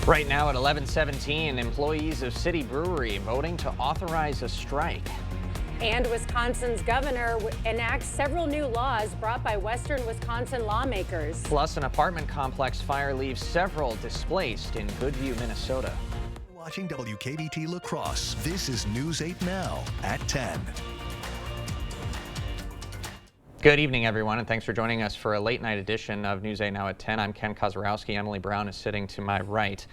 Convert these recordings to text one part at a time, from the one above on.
Right now at 11:17, employees of City Brewery voting to authorize a strike. And Wisconsin's governor enacts several new laws brought by Western Wisconsin lawmakers. Plus, an apartment complex fire leaves several displaced in Goodview, Minnesota. Watching WKBT La Crosse. This is News 8 Now at 10. Good evening, everyone, and thanks for joining us for a late night edition of News 8 Now at 10. I'm Ken Kozarowski. Emily Brown is sitting to my right.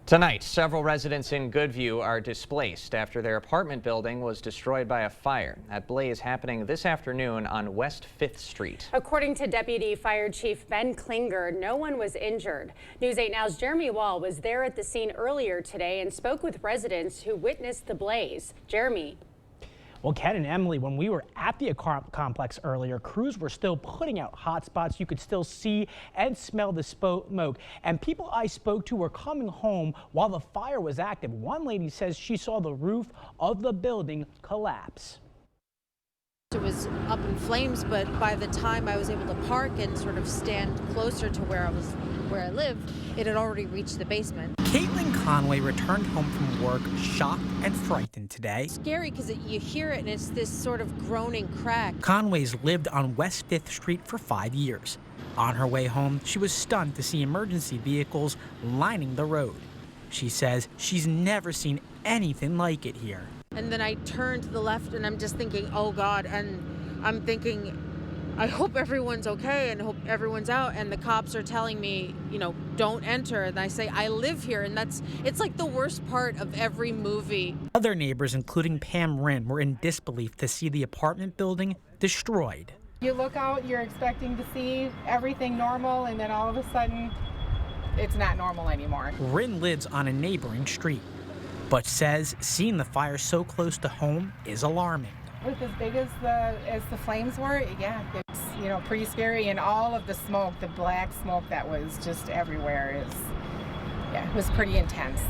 Tonight, several residents in Goodview are displaced after their apartment building was destroyed by a fire. That blaze happening this afternoon on West 5th Street. According to Deputy Fire Chief Ben Klinger, no one was injured. News 8 Now's Jeremy Wall was there at the scene earlier today and spoke with residents who witnessed the blaze. Jeremy. Well, Ken and Emily, when we were at the complex earlier, crews were still putting out hot spots. You could still see and smell the smoke. And people I spoke to were coming home while the fire was active. One lady says she saw the roof of the building collapse. It was up in flames, but by the time I was able to park and sort of stand closer to where I lived, it had already reached the basement. Caitlin Conway returned home from work shocked and frightened today. Scary because you hear it and it's this sort of groaning crack. Conway's lived on West 5th Street for 5 years. On her way home, she was stunned to see emergency vehicles lining the road. She says she's never seen anything like it here. And then I turned to the left and I'm just thinking, oh God, and I'm thinking, I hope everyone's okay and hope everyone's out. And the cops are telling me, don't enter. And I say, I live here. And it's like the worst part of every movie. Other neighbors, including Pam Wren, were in disbelief to see the apartment building destroyed. You look out, you're expecting to see everything normal, and then all of a sudden, it's not normal anymore. Wren lives on a neighboring street, but says seeing the fire so close to home is alarming. With as big as the flames were, yeah, it's pretty scary, and all of the smoke, the black smoke that was just everywhere it was pretty intense.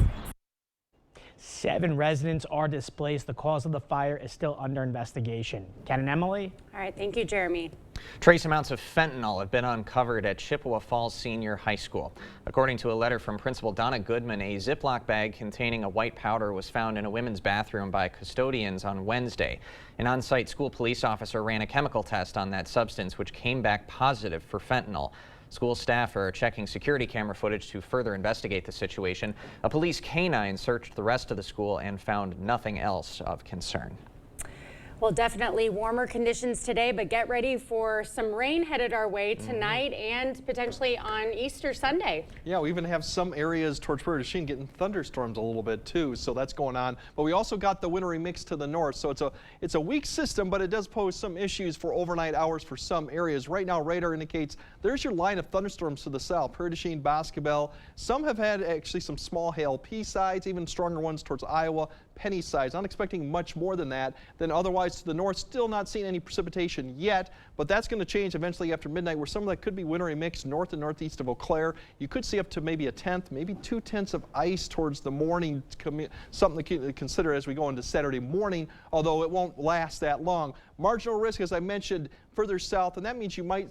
7 residents are displaced. The cause of the fire is still under investigation. Ken and Emily. All right, thank you, Jeremy. Trace amounts of fentanyl have been uncovered at Chippewa Falls Senior High School. According to a letter from Principal Donna Goodman, a Ziploc bag containing a white powder was found in a women's bathroom by custodians on Wednesday. An on-site school police officer ran a chemical test on that substance, which came back positive for fentanyl. School staff are checking security camera footage to further investigate the situation. A police canine searched the rest of the school and found nothing else of concern. Well, definitely warmer conditions today, but get ready for some rain headed our way tonight and potentially on Easter Sunday. Yeah, we even have some areas towards Prairie du Chien getting thunderstorms a little bit too, so that's going on. But we also got the wintry mix to the north, so it's a weak system, but it does pose some issues for overnight hours for some areas. Right now, radar indicates there's your line of thunderstorms to the south, Prairie du Chien, Boscobel. Some have had actually some small hail P-sides, even stronger ones towards Iowa, Penny sides. Not expecting much more than that. Then otherwise to the north, still not seeing any precipitation yet, but that's going to change eventually after midnight, where some of that could be wintry mix north and northeast of Eau Claire. You could see up to maybe 1/10, maybe 2/10 of ice towards the morning. Something to consider as we go into Saturday morning, although it won't last that long. Marginal risk, as I mentioned, further south, and that means you might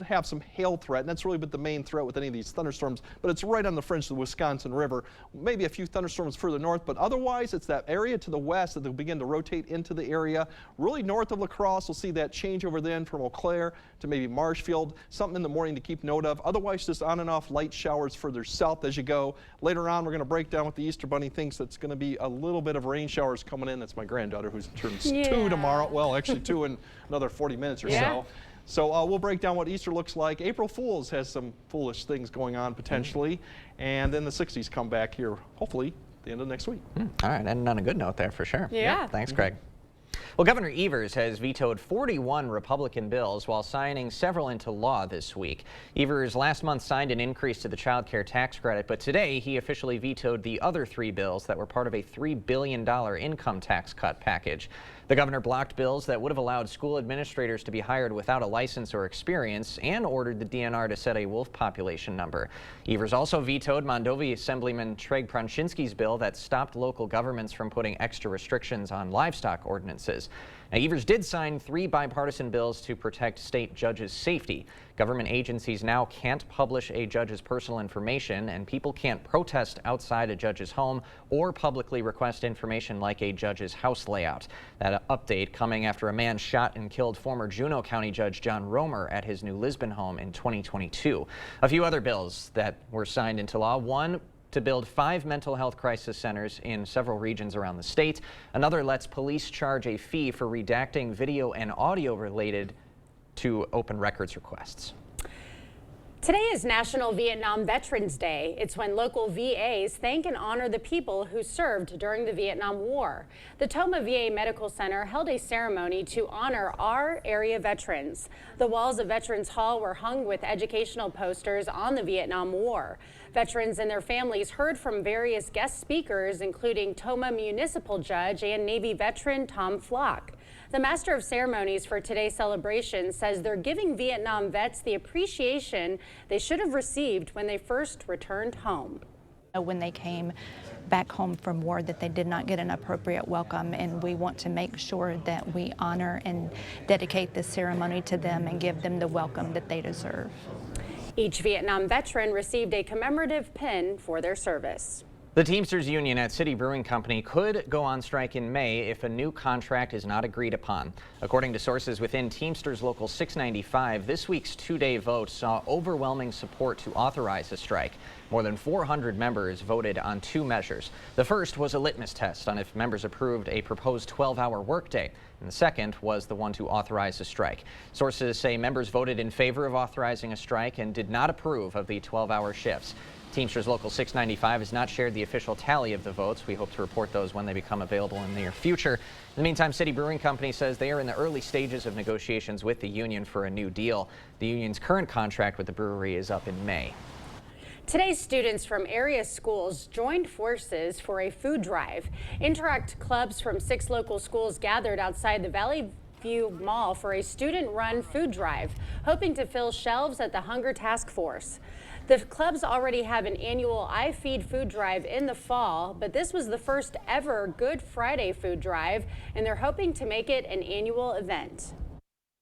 have some hail threat, and that's really been the main threat with any of these thunderstorms, but it's right on the fringe of the Wisconsin River. Maybe a few thunderstorms further north, but otherwise it's that area to the west that they'll begin to rotate into the area. Really north of La Crosse, we'll see that change over then from Eau Claire to maybe Marshfield, something in the morning to keep note of. Otherwise, just on and off light showers further south as you go. Later on, we're going to break down what the Easter Bunny thinks that's going to be a little bit of rain showers coming in. That's my granddaughter who turns 2 tomorrow. Well, actually 2 in another 40 minutes or so. So we'll break down what Easter looks like. April Fool's has some foolish things going on potentially. And then the 60s come back here, hopefully, the end of next week. All right, and on a good note there for sure. Yeah. Thanks, Craig. Well, Governor Evers has vetoed 41 Republican bills while signing several into law this week. Evers last month signed an increase to the child care tax credit, but today he officially vetoed the other 3 bills that were part of a $3 billion income tax cut package. The governor blocked bills that would have allowed school administrators to be hired without a license or experience and ordered the DNR to set a wolf population number. Evers also vetoed Mondovi Assemblyman Treg Pronshinsky's bill that stopped local governments from putting extra restrictions on livestock ordinances. Now, Evers did sign 3 bipartisan bills to protect state judges' safety. Government agencies now can't publish a judge's personal information, and people can't protest outside a judge's home or publicly request information like a judge's house layout. That update coming after a man shot and killed former Juneau County Judge John Romer at his New Lisbon home in 2022. A few other bills that were signed into law. One to build 5 mental health crisis centers in several regions around the state. Another lets police charge a fee for redacting video and audio related to open records requests. Today is National Vietnam Veterans Day. It's when local VAs thank and honor the people who served during the Vietnam War. The Toma VA Medical Center held a ceremony to honor our area veterans. The walls of Veterans Hall were hung with educational posters on the Vietnam War. Veterans and their families heard from various guest speakers, including Toma Municipal Judge and Navy veteran Tom Flock. The Master of Ceremonies for today's celebration says they're giving Vietnam vets the appreciation they should have received when they first returned home. When they came back home from war, that they did not get an appropriate welcome, and we want to make sure that we honor and dedicate this ceremony to them and give them the welcome that they deserve. Each Vietnam veteran received a commemorative pin for their service. The Teamsters Union at City Brewing Company could go on strike in May if a new contract is not agreed upon. According to sources within Teamsters Local 695, this week's two-day vote saw overwhelming support to authorize a strike. More than 400 members voted on 2 measures. The first was a litmus test on if members approved a proposed 12-hour workday, and the second was the one to authorize a strike. Sources say members voted in favor of authorizing a strike and did not approve of the 12-hour shifts. Teamsters Local 695 has not shared the official tally of the votes. We hope to report those when they become available in the near future. In the meantime, City Brewing Company says they are in the early stages of negotiations with the union for a new deal. The union's current contract with the brewery is up in May. Today, students from area schools joined forces for a food drive. Interact clubs from 6 local schools gathered outside the Valley View Mall for a student-run food drive, hoping to fill shelves at the Hunger Task Force. The clubs already have an annual I Feed food drive in the fall, but this was the first ever Good Friday food drive, and they're hoping to make it an annual event.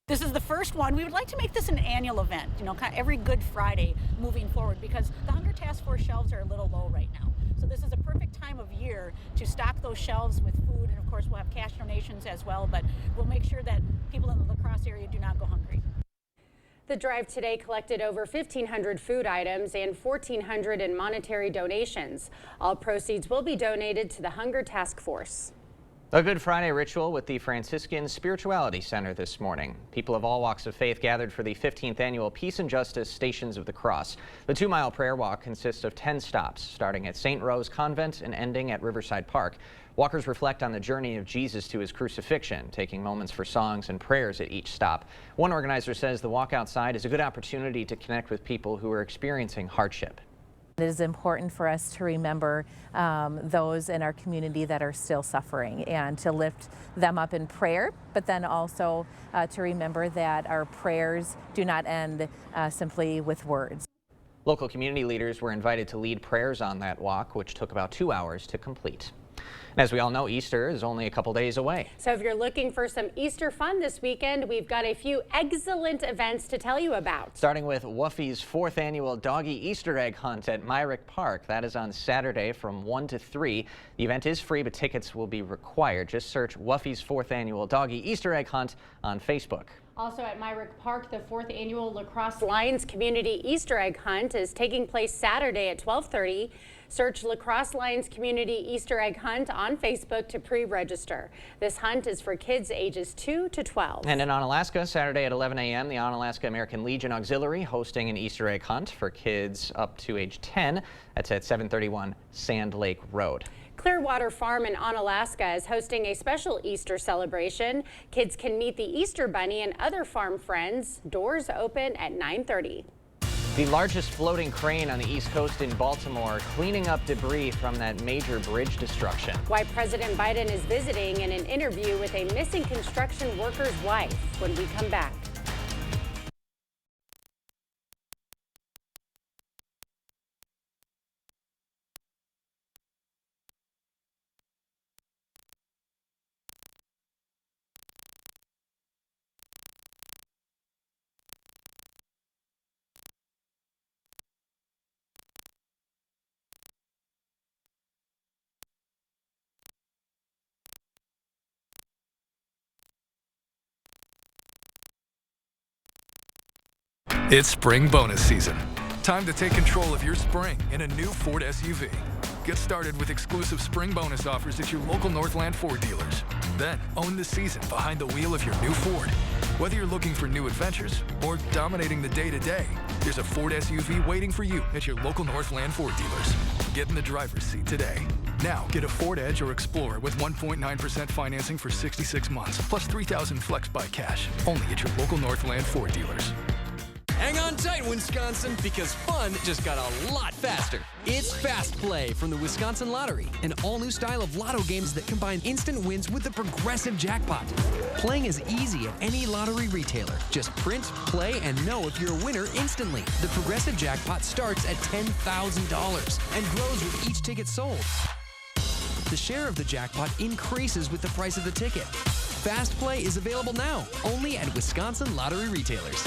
This is the first one. We would like to make this an annual event, you know, kind of every Good Friday moving forward, because the Hunger Task Force shelves are a little low right now. So this is a perfect time of year to stock those shelves with food, and of course we'll have cash donations as well, but we'll make sure that people in the La Crosse area do not go hungry. The drive today collected over 1,500 food items and 1,400 in monetary donations. All proceeds will be donated to the Hunger Task Force. A Good Friday ritual with the Franciscan Spirituality Center this morning. People of all walks of faith gathered for the 15th annual Peace and Justice Stations of the Cross. The 2-mile prayer walk consists of 10 stops, starting at St. Rose Convent and ending at Riverside Park. Walkers reflect on the journey of Jesus to his crucifixion, taking moments for songs and prayers at each stop. One organizer says the walk outside is a good opportunity to connect with people who are experiencing hardship. It is important for us to remember those in our community that are still suffering and to lift them up in prayer, but then also to remember that our prayers do not end simply with words. Local community leaders were invited to lead prayers on that walk, which took about 2 hours to complete. And as we all know, Easter is only a couple days away. So if you're looking for some Easter fun this weekend, we've got a few excellent events to tell you about. Starting with Woofie's 4th annual Doggy Easter Egg Hunt at Myrick Park. That is on Saturday from 1 to 3. The event is free, but tickets will be required. Just search Woofie's 4th annual Doggy Easter Egg Hunt on Facebook. Also at Myrick Park, the 4th annual La Crosse Lions Community Easter Egg Hunt is taking place Saturday at 12:30. Search La Crosse Lions Community Easter Egg Hunt on Facebook to pre-register. This hunt is for kids ages 2 to 12. And in Onalaska, Saturday at 11 a.m., the Onalaska American Legion Auxiliary hosting an Easter egg hunt for kids up to age 10. That's at 731 Sand Lake Road. Clearwater Farm in Onalaska is hosting a special Easter celebration. Kids can meet the Easter Bunny and other farm friends. Doors open at 9:30. The largest floating crane on the East Coast in Baltimore, cleaning up debris from that major bridge destruction. Why President Biden is visiting in an interview with a missing construction worker's wife when we come back. It's spring bonus season. Time to take control of your spring in a new Ford SUV. Get started with exclusive spring bonus offers at your local Northland Ford dealers. Then own the season behind the wheel of your new Ford. Whether you're looking for new adventures or dominating the day-to-day, there's a Ford SUV waiting for you at your local Northland Ford dealers. Get in the driver's seat today. Now, get a Ford Edge or Explorer with 1.9% financing for 66 months, plus $3,000 flex by cash. Only at your local Northland Ford dealers. Hang on tight, Wisconsin, because fun just got a lot faster. It's Fast Play from the Wisconsin Lottery, an all-new style of lotto games that combine instant wins with the progressive jackpot. Playing is easy at any lottery retailer. Just print, play, and know if you're a winner instantly. The progressive jackpot starts at $10,000 and grows with each ticket sold. The share of the jackpot increases with the price of the ticket. Fast Play is available now, only at Wisconsin Lottery retailers.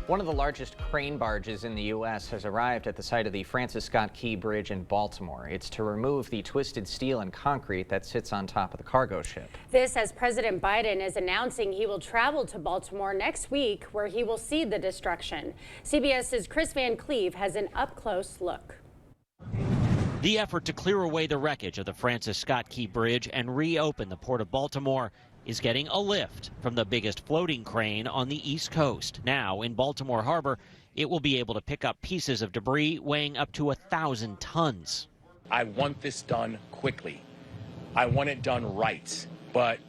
One of the largest crane barges in the U.S. has arrived at the site of the Francis Scott Key Bridge in Baltimore. It's to remove the twisted steel and concrete that sits on top of the cargo ship. This as President Biden is announcing he will travel to Baltimore next week, where he will see the destruction. CBS's Chris Van Cleve has an up-close look. The effort to clear away the wreckage of the Francis Scott Key Bridge and reopen the Port of Baltimore is getting a lift from the biggest floating crane on the East Coast. Now, in Baltimore Harbor, it will be able to pick up pieces of debris weighing up to 1,000 tons. I want this done quickly. I want it done right, but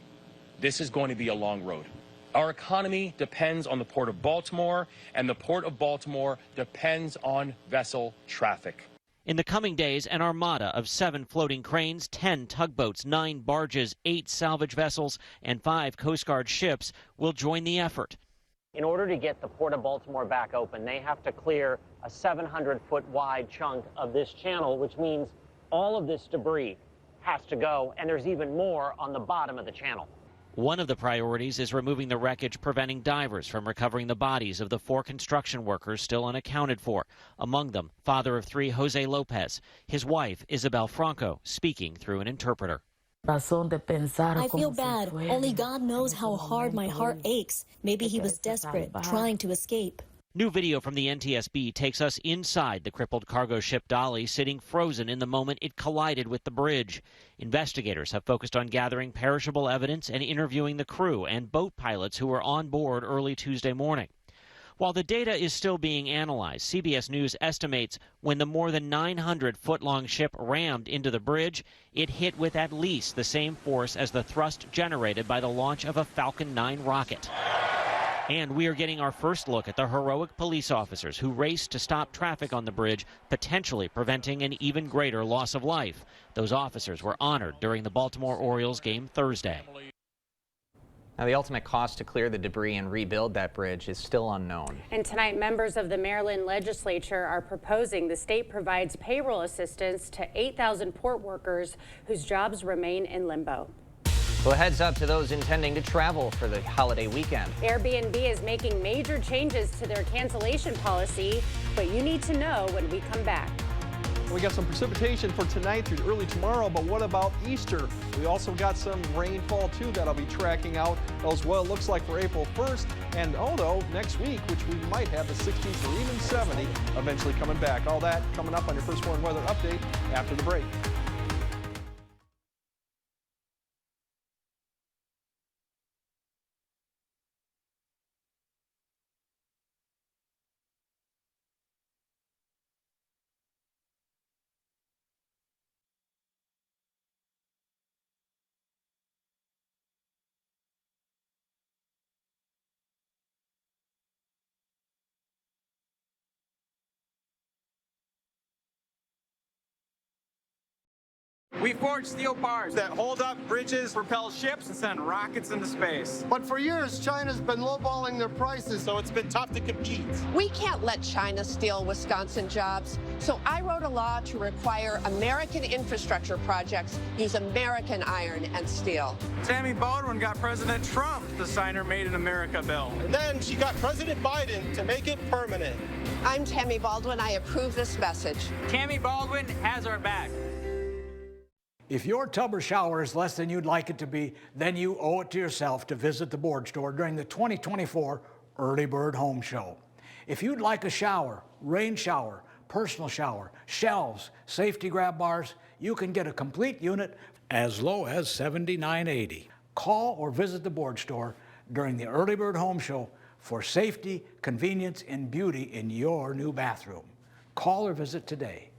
this is going to be a long road. Our economy depends on the Port of Baltimore, and the Port of Baltimore depends on vessel traffic. In the coming days, an armada of 7 floating cranes, 10 tugboats, 9 barges, 8 salvage vessels, and 5 Coast Guard ships will join the effort. In order to get the Port of Baltimore back open, they have to clear a 700-foot wide chunk of this channel, which means all of this debris has to go, and there's even more on the bottom of the channel. One of the priorities is removing the wreckage, preventing divers from recovering the bodies of the 4 construction workers still unaccounted for. Among them, father of 3, Jose Lopez, his wife, Isabel Franco, speaking through an interpreter. I feel bad. Only God knows how hard my heart aches. Maybe he was desperate, trying to escape. New video from the NTSB takes us inside the crippled cargo ship Dolly, sitting frozen in the moment it collided with the bridge. Investigators have focused on gathering perishable evidence and interviewing the crew and boat pilots who were on board early Tuesday morning. While the data is still being analyzed, CBS News estimates when the more than 900-foot-long ship rammed into the bridge, it hit with at least the same force as the thrust generated by the launch of a Falcon 9 rocket. And we are getting our first look at the heroic police officers who raced to stop traffic on the bridge, potentially preventing an even greater loss of life. Those officers were honored during the Baltimore Orioles game Thursday. Now, the ultimate cost to clear the debris and rebuild that bridge is still unknown. And tonight, members of the Maryland legislature are proposing the state provides payroll assistance to 8,000 port workers whose jobs remain in limbo. Well, heads up to those intending to travel for the holiday weekend. Airbnb is making major changes to their cancellation policy, but you need to know when we come back. We got some precipitation for tonight through early tomorrow, but what about Easter? We also got some rainfall too that I'll be tracking out as well. Looks like for April 1st and next week, which we might have the 60s or even 70 eventually coming back. All that coming up on your First Warn Weather Update after the break. We forge steel bars that hold up bridges, propel ships, and send rockets into space. But for years, China's been lowballing their prices, so it's been tough to compete. We can't let China steal Wisconsin jobs, so I wrote a law to require American infrastructure projects use American iron and steel. Tammy Baldwin got President Trump to sign her Made in America bill. And then she got President Biden to make it permanent. I'm Tammy Baldwin. I approve this message. Tammy Baldwin has our back. If your tub or shower is less than you'd like it to be, then you owe it to yourself to visit the board store during the 2024 Early Bird Home Show. If you'd like a shower, rain shower, personal shower, shelves, safety grab bars, you can get a complete unit as low as $79.80. Call or visit the board store during the Early Bird Home Show for safety, convenience, and beauty in your new bathroom. Call or visit today.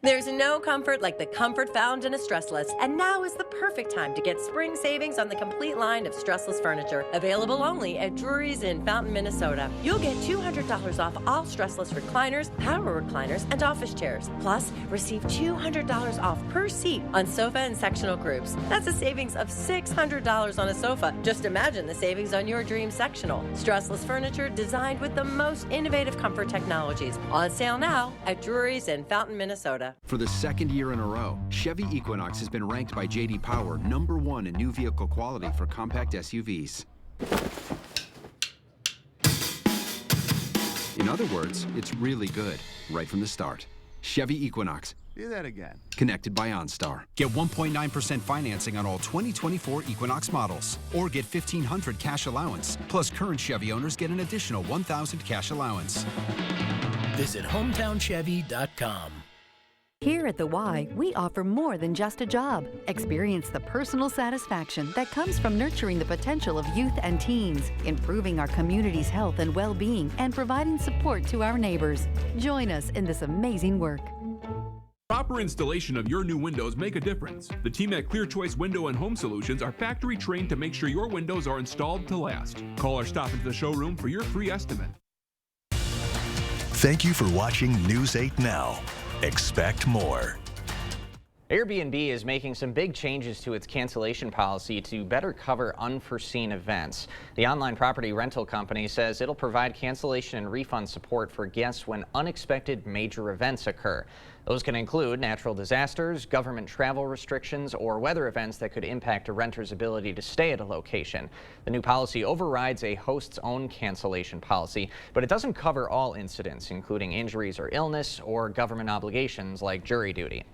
There's no comfort like the comfort found in a Stressless, and now is the perfect time to get spring savings on the complete line of Stressless furniture, available only at Drury's in Fountain, Minnesota. You'll get $200 off all Stressless recliners, power recliners, and office chairs. Plus, receive $200 off per seat on sofa and sectional groups. That's a savings of $600 on a sofa. Just imagine the savings on your dream sectional. Stressless furniture designed with the most innovative comfort technologies. On sale now at Drury's in Fountain, Minnesota. For the second year in a row, Chevy Equinox has been ranked by J.D. Power #1 in new vehicle quality for compact SUVs. In other words, it's really good, right from the start. Chevy Equinox. Do that again. Connected by OnStar. Get 1.9% financing on all 2024 Equinox models, or get $1,500 cash allowance. Plus, current Chevy owners get an additional $1,000 cash allowance. Visit HometownChevy.com. Here at The Y, we offer more than just a job. Experience the personal satisfaction that comes from nurturing the potential of youth and teens, improving our community's health and well-being, and providing support to our neighbors. Join us in this amazing work. Proper installation of your new windows make a difference. The team at Clear Choice Window and Home Solutions are factory trained to make sure your windows are installed to last. Call or stop into the showroom for your free estimate. Thank you for watching News 8 Now. Expect more. Airbnb is making some big changes to its cancellation policy to better cover unforeseen events. The online property rental company says it'll provide cancellation and refund support for guests when unexpected major events occur. Those can include natural disasters, government travel restrictions, or weather events that could impact a renter's ability to stay at a location. The new policy overrides a host's own cancellation policy, but it doesn't cover all incidents, including injuries or illness or government obligations like jury duty.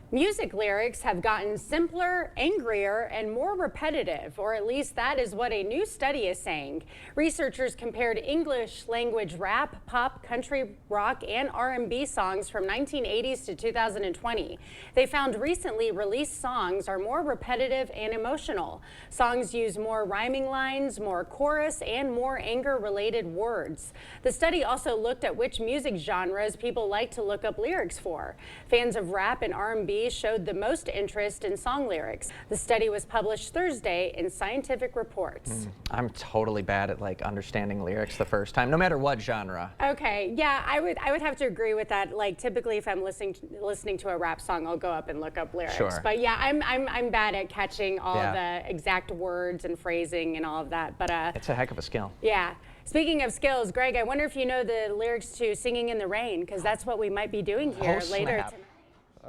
Music lyrics have gotten simpler, angrier, and more repetitive, or at least that is what a new study is saying. Researchers compared English language rap, pop, country, rock, and R&B songs from 1980s to 2020. They found recently released songs are more repetitive and emotional. Songs use more rhyming lines, more chorus, and more anger-related words. The study also looked at which music genres people like to look up lyrics for. Fans of rap and R&B showed the most interest in song lyrics. The study was published Thursday in Scientific Reports. I'm totally bad at understanding lyrics the first time, no matter what genre. Okay, yeah, I would have to agree with that. Like typically, if I'm listening to a rap song, I'll go up and look up lyrics. Sure. But yeah, I'm bad at catching all the exact words and phrasing and all of that. But it's a heck of a skill. Yeah. Speaking of skills, Greg, I wonder if you know the lyrics to "Singing in the Rain," because that's what we might be doing here later tonight.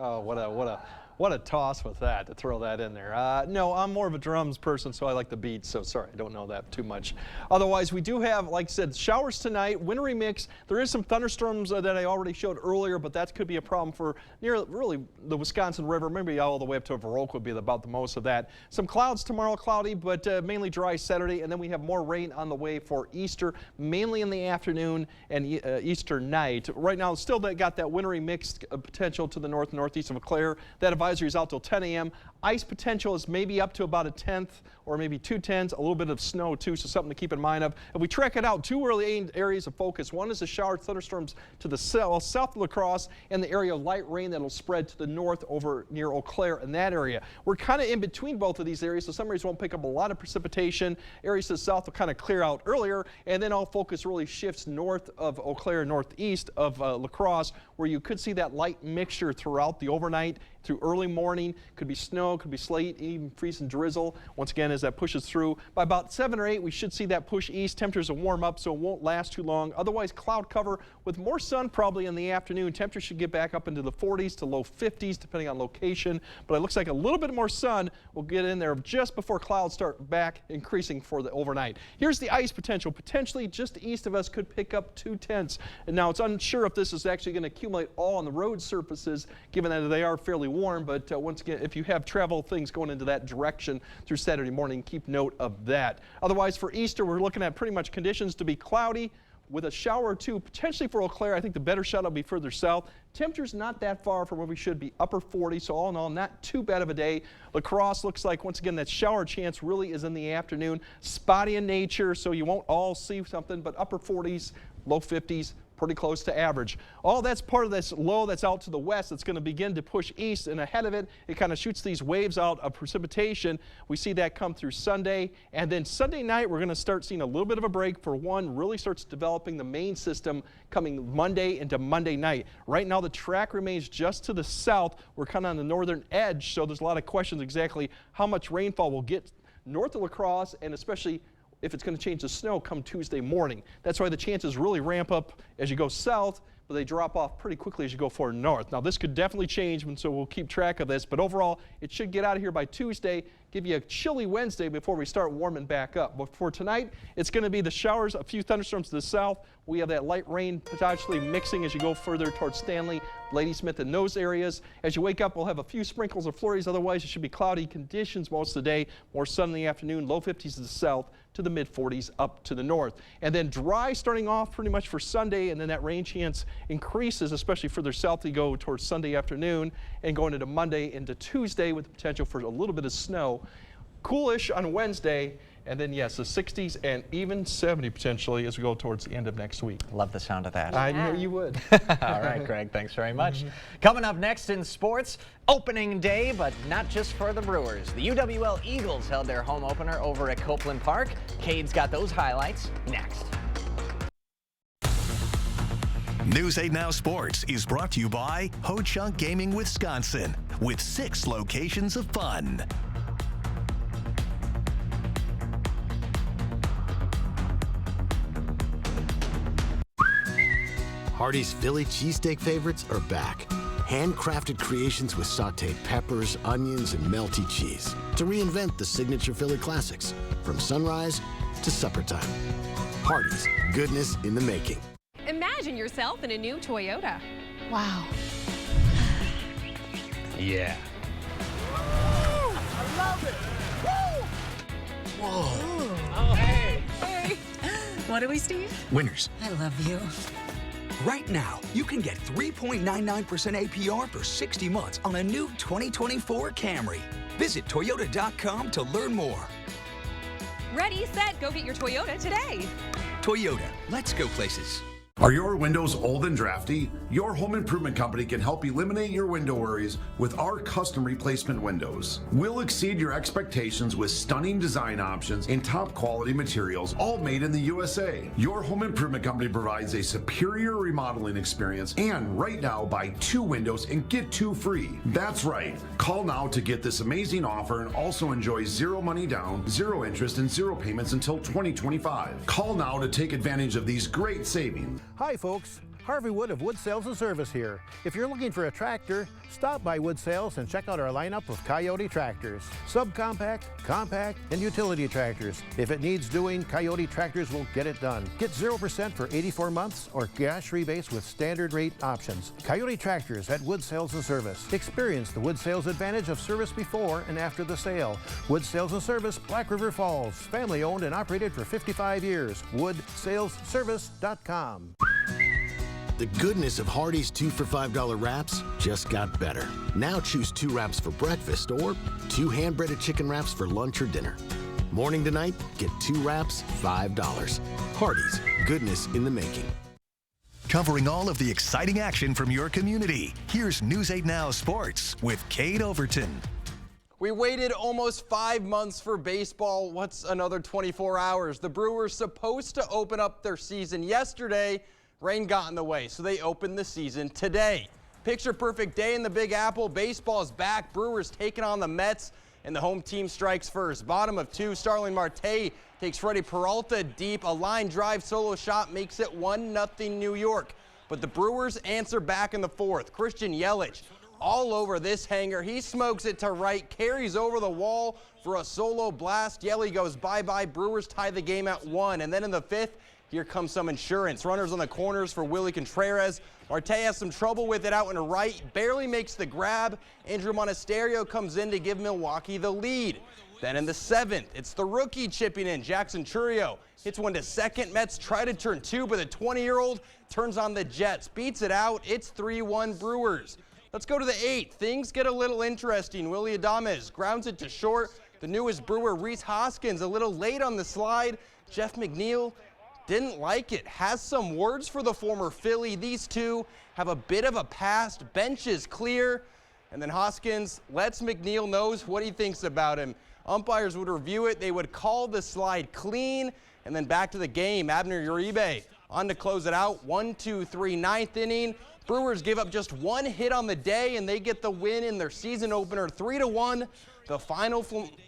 Oh, what a toss with that, to throw that in there. No, I'm more of a drums person, so I like the beats, so sorry, I don't know that too much. Otherwise, we do have, like I said, showers tonight, wintry mix. There is some thunderstorms that I already showed earlier, but that could be a problem for near really the Wisconsin River, maybe all the way up to Viroqua would be about the most of that. Some clouds tomorrow, cloudy, but mainly dry Saturday, and then we have more rain on the way for Easter, mainly in the afternoon and Easter night. Right now, still got that wintry mix potential to the north and northeast of Eau Claire. That advisory is out till 10 a.m. Ice potential is maybe up to about a 1/10 or maybe 2/10, a little bit of snow too, so something to keep in mind of. If we track it out, two early areas of focus. One is the shower thunderstorms to the south of La Crosse and the area of light rain that'll spread to the north over near Eau Claire in that area. We're kind of in between both of these areas, so some areas won't pick up a lot of precipitation. Areas to the south will kind of clear out earlier, and then all focus really shifts north of Eau Claire, northeast of La Crosse, where you could see that light mixture throughout the overnight through early morning. Could be snow snow, could be sleet, even freeze and drizzle. Once again, as that pushes through, by about 7 or 8, we should see that push east. Temperatures will warm up, so it won't last too long. Otherwise, cloud cover with more sun probably in the afternoon. Temperatures should get back up into the 40s to low 50s, depending on location. But it looks like a little bit more sun will get in there just before clouds start back increasing for the overnight. Here's the ice potential. Potentially just east of us could pick up 2/10. And now it's unsure if this is actually going to accumulate all on the road surfaces, given that they are fairly warm. But once again, if you have travel things going into that direction through Saturday morning, keep note of that. Otherwise, for Easter, we're looking at pretty much conditions to be cloudy with a shower or two, potentially for Eau Claire. I think the better shot will be further south. Temperatures not that far from where we should be, upper 40s, so all in all, not too bad of a day. La Crosse looks like, once again, that shower chance really is in the afternoon. Spotty in nature, so you won't all see something, but upper 40s, low 50s, pretty close to average. All that's part of this low that's out to the west that's going to begin to push east, and ahead of it, it kind of shoots these waves out of precipitation. We see that come through Sunday, and then Sunday night we're going to start seeing a little bit of a break for one, really starts developing the main system coming Monday into Monday night. Right now the track remains just to the south. We're kind of on the northern edge, so there's a lot of questions exactly how much rainfall we'll get north of La Crosse, and especially if it's going to change to snow come Tuesday morning. That's why the chances really ramp up as you go south, but they drop off pretty quickly as you go forward north. Now this could definitely change, and so we'll keep track of this, but overall it should get out of here by Tuesday, give you a chilly Wednesday before we start warming back up. But for tonight, it's going to be the showers, a few thunderstorms to the south. We have that light rain potentially mixing as you go further towards Stanley, Ladysmith, and those areas. As you wake up, we'll have a few sprinkles or flurries. Otherwise, it should be cloudy conditions most of the day. More sun in the afternoon, low 50s to the south to the mid 40s up to the north. And then dry starting off pretty much for Sunday, and then that rain chance increases, especially further south you go towards Sunday afternoon and going into Monday into Tuesday with the potential for a little bit of snow. Coolish on Wednesday, and then yes, the 60s and even 70 potentially as we go towards the end of next week. Love the sound of that. I knew you would. All right, Greg, thanks very much. Coming up next in sports, opening day, but not just for the Brewers. The UWL Eagles held their home opener over at Copeland Park. Cade's got those highlights next. News 8 Now Sports is brought to you by Ho-Chunk Gaming Wisconsin, with 6 locations of fun. Hardee's Philly cheesesteak favorites are back. Handcrafted creations with sauteed peppers, onions, and melty cheese to reinvent the signature Philly classics from sunrise to supper time. Hardee's, goodness in the making. Imagine yourself in a new Toyota. Wow. Yeah. I love it. Woo! Whoa. Oh, hey. Hey. What do we, Steve? Winners. I love you. Right now, you can get 3.99% APR for 60 months on a new 2024 Camry. Visit Toyota.com to learn more. Ready, set, go get your Toyota today. Toyota, let's go places. Are your windows old and drafty? Your home improvement company can help eliminate your window worries with our custom replacement windows. We'll exceed your expectations with stunning design options and top quality materials, all made in the USA. Your home improvement company provides a superior remodeling experience, and right now buy 2 windows and get 2 free. That's right. Call now to get this amazing offer and also enjoy 0 money down, 0 interest, and 0 payments until 2025. Call now to take advantage of these great savings. Hi folks, Harvey Wood of Wood Sales and Service here. If you're looking for a tractor, stop by Wood Sales and check out our lineup of Coyote tractors. Subcompact, compact, and utility tractors. If it needs doing, Coyote tractors will get it done. Get 0% for 84 months or cash rebates with standard rate options. Coyote tractors at Wood Sales and Service. Experience the Wood Sales advantage of service before and after the sale. Wood Sales and Service, Black River Falls. Family owned and operated for 55 years. WoodSalesService.com. The goodness of Hardee's 2 for $5 wraps just got better. Now choose 2 wraps for breakfast or 2 hand-breaded chicken wraps for lunch or dinner. Morning to night, get 2 wraps, $5. Hardee's, goodness in the making. Covering all of the exciting action from your community, here's News 8 Now Sports with Cade Overton. We waited almost 5 months for baseball. What's another 24 hours? The Brewers supposed to open up their season yesterday. Rain got in the way, so they opened the season today. picture-perfect day in the Big Apple. Baseball is back. Brewers taking on the Mets, and the home team strikes first. Bottom of 2, Starling Marte takes Freddie Peralta deep. A line drive solo shot makes it 1-0 New York. But the Brewers answer back in the 4th. Christian Yelich all over this hanger. He smokes it to right, carries over the wall for a solo blast. Yelly goes bye-bye. Brewers tie the game at 1. And then in the 5th, here comes some insurance. Runners on the corners for Willie Contreras. Marte has some trouble with it out in right, barely makes the grab. Andrew Monasterio comes in to give Milwaukee the lead. Then in the 7th, it's the rookie chipping in. Jackson Chourio hits one to second. Mets try to turn 2, but the 20-year-old turns on the Jets, beats it out. It's 3-1 Brewers. Let's go to the 8th. Things get a little interesting. Willie Adames grounds it to short. The newest Brewer, Rhys Hoskins, a little late on the slide. Jeff McNeil didn't like it. Has some words for the former Philly. These two have a bit of a past. Bench is clear. And then Hoskins lets McNeil knows what he thinks about him. Umpires would review it. They would call the slide clean. And then back to the game. Abner Uribe on to close it out. 1-2-3, 9th inning. Brewers give up just 1 hit on the day, and they get the win in their season opener, 3-1. The final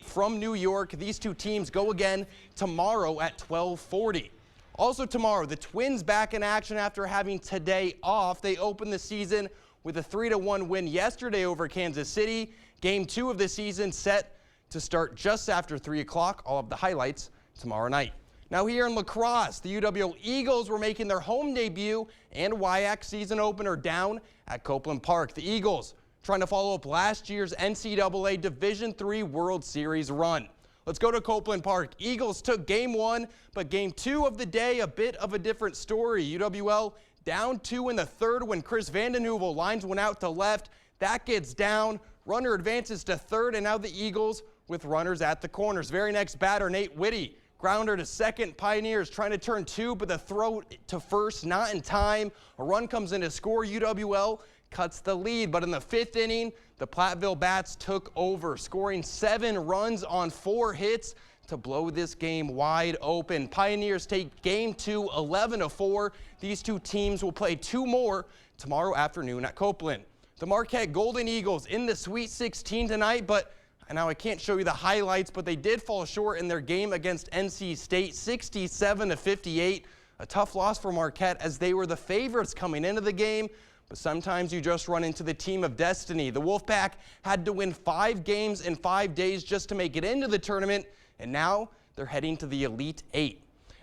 from New York. These two teams go again tomorrow at 12:40. Also tomorrow, the Twins back in action after having today off. They open the season with a 3-1 win yesterday over Kansas City. Game 2 of the season set to start just after 3 o'clock. All of the highlights tomorrow night. Now here in lacrosse, the UWL Eagles were making their home debut and WIAC season opener down at Copeland Park. The Eagles trying to follow up last year's NCAA Division III World Series run. Let's go to Copeland Park. Eagles took game 1, but game 2 of the day, a bit of a different story. UWL down 2 in the 3rd when Chris Vanden Heuvel lines one out to left. That gets down. Runner advances to 3rd, and now the Eagles with runners at the corners. Very next batter, Nate Whitty. Grounder to 2nd. Pioneers trying to turn 2, but the throw to 1st, not in time. A run comes in to score. UWL cuts the lead, but in the 5th inning, the Platteville Bats took over, scoring 7 runs on 4 hits to blow this game wide open. Pioneers take game 2, 11-4. These two teams will play 2 more tomorrow afternoon at Copeland. The Marquette Golden Eagles in the Sweet 16 tonight, but now I can't show you the highlights, but they did fall short in their game against NC State, 67-58. A tough loss for Marquette as they were the favorites coming into the game, but sometimes you just run into the team of destiny. The Wolfpack had to win 5 games in 5 days just to make it into the tournament, and now they're heading to the Elite 8.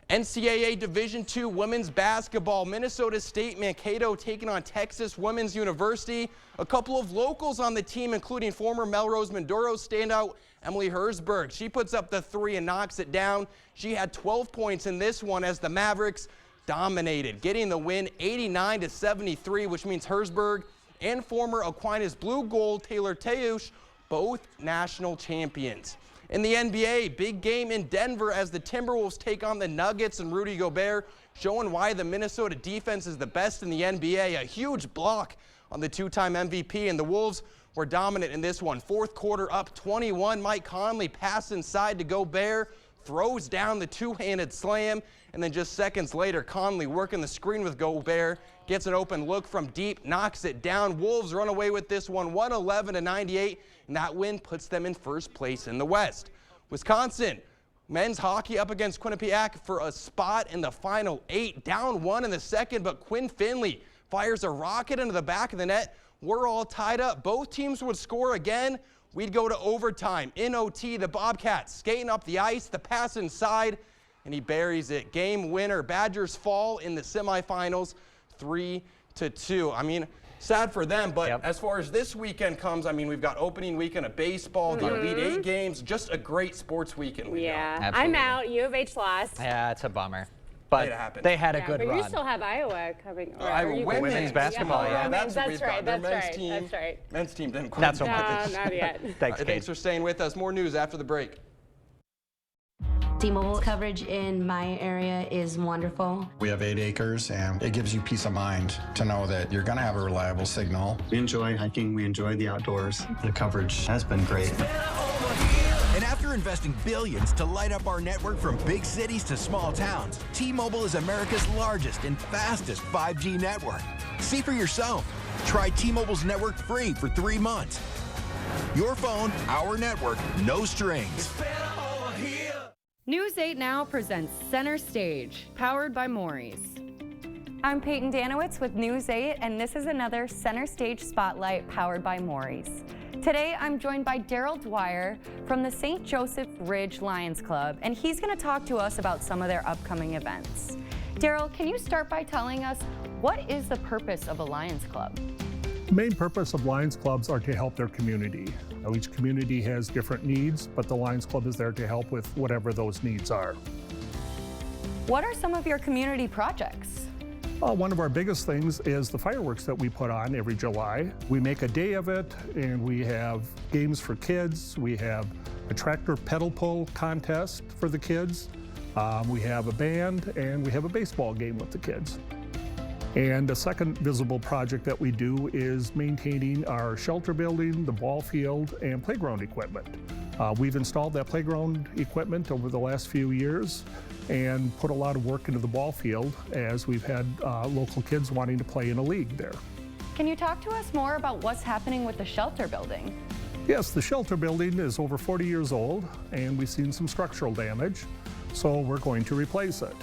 NCAA Division II women's basketball. Minnesota State Mankato taking on Texas Women's University. A couple of locals on the team, including former Melrose Mindoro standout Emily Herzberg. She puts up the 3 and knocks it down. She had 12 points in this one as the Mavericks dominated, getting the win 89-73, which means Herzberg and former Aquinas Blue Gold Taylor Teusch, both national champions. In the NBA, big game in Denver as the Timberwolves take on the Nuggets and Rudy Gobert, showing why the Minnesota defense is the best in the NBA. A huge block on the 2-time MVP, and the Wolves were dominant in this one. 4th quarter up 21. Mike Conley pass inside to Gobert, throws down the 2-handed slam, and then just seconds later, Conley working the screen with Gobert, gets an open look from deep, knocks it down. Wolves run away with this one, 111-98, and that win puts them in first place in the West. Wisconsin men's hockey up against Quinnipiac for a spot in the final 8, down 1 in the 2nd, but Quinn Finley fires a rocket into the back of the net. We're all tied up. Both teams would score again. We'd go to overtime. In OT, the Bobcats skating up the ice, the pass inside, and he buries it. Game winner. Badgers fall in the semifinals 3-2. I mean, sad for them, but as far as this weekend comes, I mean, we've got opening weekend of baseball, the Elite 8 games, just a great sports weekend. Yeah, I'm out. U of H lost. Yeah, it's a bummer. But they had a good but run. You still have Iowa coming. Women's basketball, yeah. That's right. That's right. Men's team didn't quite. Not so much. Not yet. Thanks for staying with us. More news after the break. T-Mobile coverage in my area is wonderful. We have 8 acres, and it gives you peace of mind to know that you're going to have a reliable signal. We enjoy hiking. We enjoy the outdoors. The coverage has been great. And after investing billions to light up our network from big cities to small towns, T-Mobile is America's largest and fastest 5G network. See for yourself. Try T-Mobile's network free for 3 months. Your phone, our network, no strings. News 8 Now presents Center Stage, powered by Maury's. I'm Peyton Danowitz with News 8, and this is another Center Stage Spotlight powered by Maury's. Today, I'm joined by Daryl Dwyer from the St. Joseph Ridge Lions Club, and he's going to talk to us about some of their upcoming events. Daryl, can you start by telling us what is the purpose of a Lions Club? The main purpose of Lions Clubs are to help their community. Now, each community has different needs, but the Lions Club is there to help with whatever those needs are. What are some of your community projects? One of our biggest things is the fireworks that we put on every July. We make a day of it, and we have games for kids. We have a tractor pedal pull contest for the kids. We have a band, and we have a baseball game with the kids. And the second visible project that we do is maintaining our shelter building, the ball field, and playground equipment. We've installed that playground equipment over the last few years and put a lot of work into the ball field as we've had local kids wanting to play in a league there. Can you talk to us more about what's happening with the shelter building? Yes, the shelter building is over 40 years old, and we've seen some structural damage, so we're going to replace it.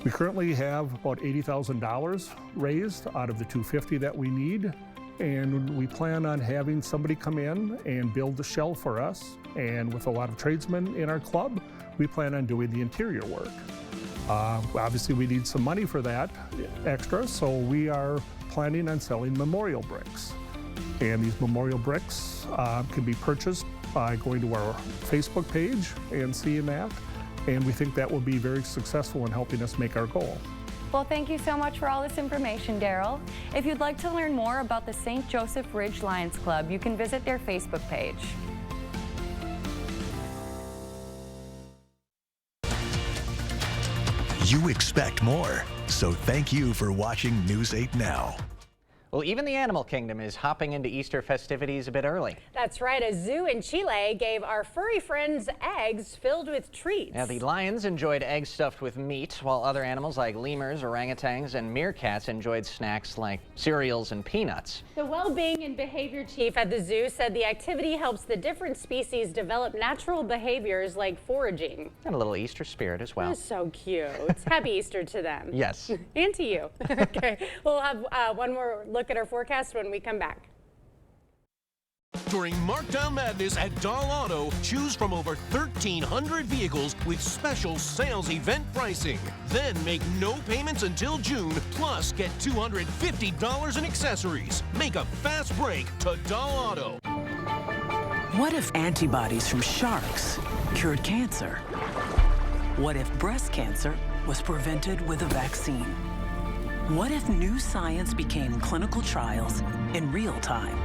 We currently have about $80,000 raised out of the $250,000 that we need, and we plan on having somebody come in and build the shell for us. And with a lot of tradesmen in our club, we plan on doing the interior work. Obviously, we need some money for that extra, so we are planning on selling memorial bricks. And these memorial bricks can be purchased by going to our Facebook page and seeing that. And we think that will be very successful in helping us make our goal. Well, thank you so much for all this information, Daryl. If you'd like to learn more about the St. Joseph Ridge Lions Club, you can visit their Facebook page. You expect more, so thank you for watching News 8 Now. Well, even the animal kingdom is hopping into Easter festivities a bit early. That's right. A zoo in Chile gave our furry friends eggs filled with treats. Now, the lions enjoyed eggs stuffed with meat, while other animals like lemurs, orangutans, and meerkats enjoyed snacks like cereals and peanuts. The well-being and behavior chief at the zoo said the activity helps the different species develop natural behaviors like foraging. And a little Easter spirit as well. That's so cute. Happy Easter to them. Yes. And to you. Okay. We'll have one more look at our forecast when we come back. During Markdown Madness at Dahl Auto, choose from over 1,300 vehicles with special sales event pricing. Then make no payments until June, plus get $250 in accessories. Make a fast break to Dahl Auto. What if antibodies from sharks cured cancer? What if breast cancer was prevented with a vaccine? What if new science became clinical trials in real time?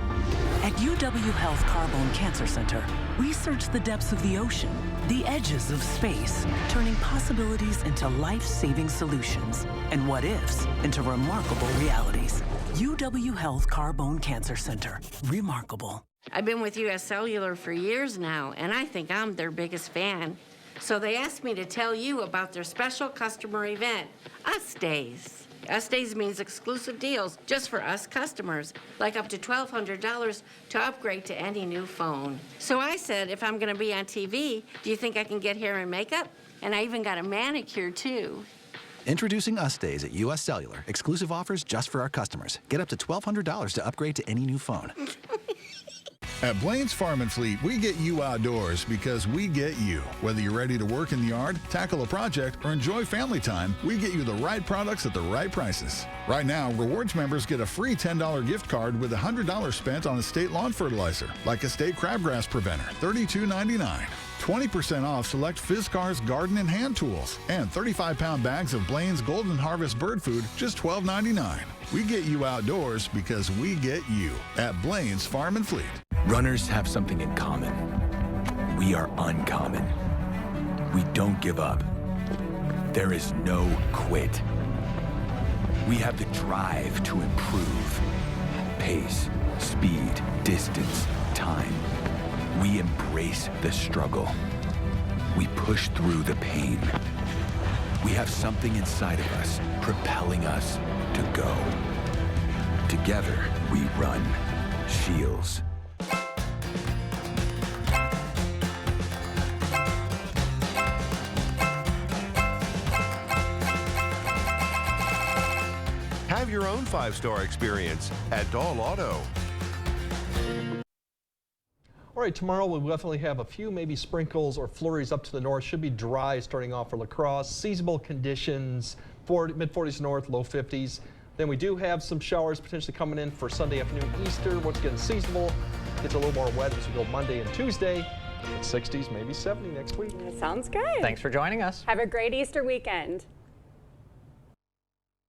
At UW Health Carbone Cancer Center, we search the depths of the ocean, the edges of space, turning possibilities into life-saving solutions and what-ifs into remarkable realities. UW Health Carbone Cancer Center. Remarkable. I've been with US Cellular for years now, and I think I'm their biggest fan. So they asked me to tell you about their special customer event, US Days. US Days means exclusive deals just for us customers, like up to $1,200 to upgrade to any new phone. So I said, if I'm gonna be on TV, do you think I can get hair and makeup? And I even got a manicure too. Introducing US Days at US Cellular. Exclusive offers just for our customers. Get up to $1,200 to upgrade to any new phone. At Blaine's Farm and Fleet, we get you outdoors because we get you. Whether you're ready to work in the yard, tackle a project, or enjoy family time, we get you the right products at the right prices. Right now, Rewards members get a free $10 gift card with $100 spent on estate lawn fertilizer, like Estate Crabgrass Preventer, $32.99. 20% off select Fiskars garden and hand tools, and 35-pound bags of Blaine's Golden Harvest bird food, just $12.99. We get you outdoors because we get you at Blaine's Farm and Fleet. Runners have something in common. We are uncommon. We don't give up. There is no quit. We have the drive to improve. Pace, speed, distance, time. We embrace the struggle. We push through the pain. We have something inside of us propelling us to go. Together, we run. Shields. Have your own 5-star experience at Dahl Auto. All right, tomorrow we'll definitely have a few maybe sprinkles or flurries up to the north. Should be dry starting off for La Crosse. Seasonable conditions, mid-40s north, low 50s. Then we do have some showers potentially coming in for Sunday afternoon, Easter. Once again, seasonable. Gets a little more wet as we go Monday and Tuesday. 60s, maybe 70 next week. That sounds good. Thanks for joining us. Have a great Easter weekend.